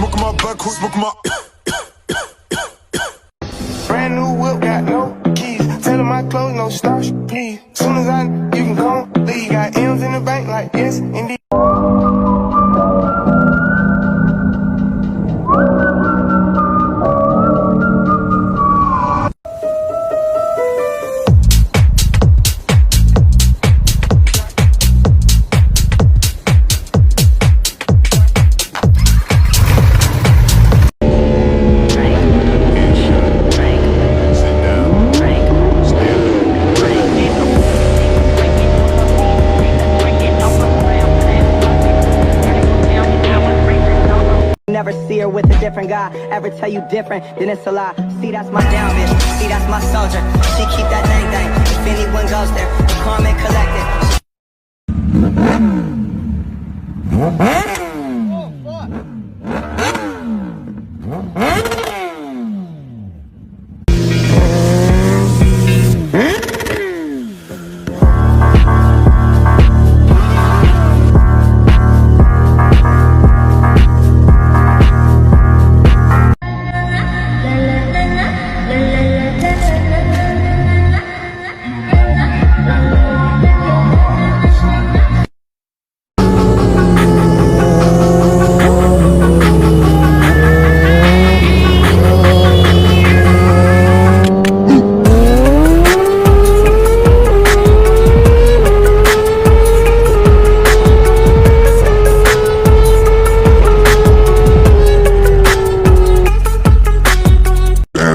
smoking my black, who's smoking my. Brand new whip, got no keys. Tell my clothes, no starch, please. Soon as you can come, leave. Got M's in the bank, like yes, indeed. Never see her with a different guy. Ever tell you different, then it's a lie. See, that's my down bitch. See, that's my soldier. She keep that thing thing. If anyone goes there, calm and collected.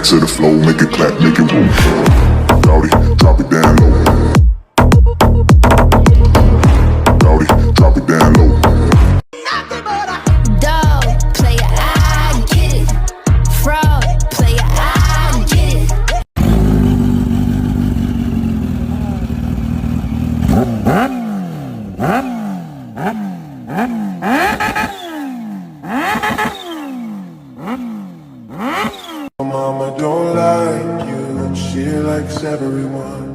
To the flow, make it clap, make it move. Dowdy, drop it down low. Dowdy, drop it down low. Dog, player, I get it. Fraud, player, I get it. Mama don't like you and she likes everyone.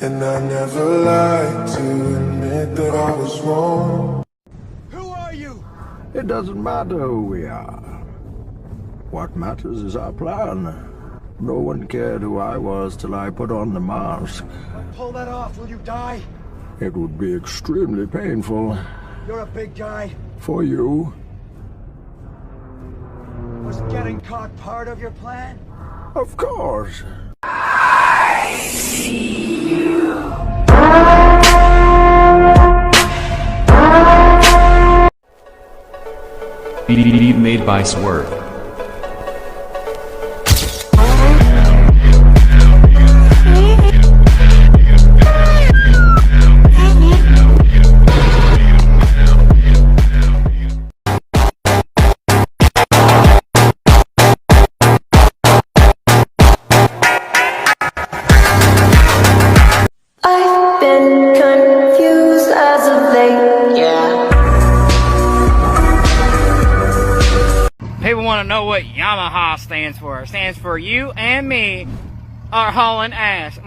And I never like to admit that I was wrong. Who are you? It doesn't matter who we are. What matters is our plan. No one cared who I was till I put on the mask. Pull that off, will you die? It would be extremely painful. You're a big guy. For you. Was getting caught part of your plan? Of course. Beat made by Swerve. I've been confused as of late, yeah. People want to know what Yamaha stands for. It stands for you and me are hauling ass.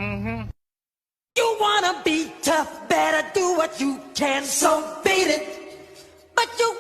You wanna be tough, better do what you can, so beat it. But you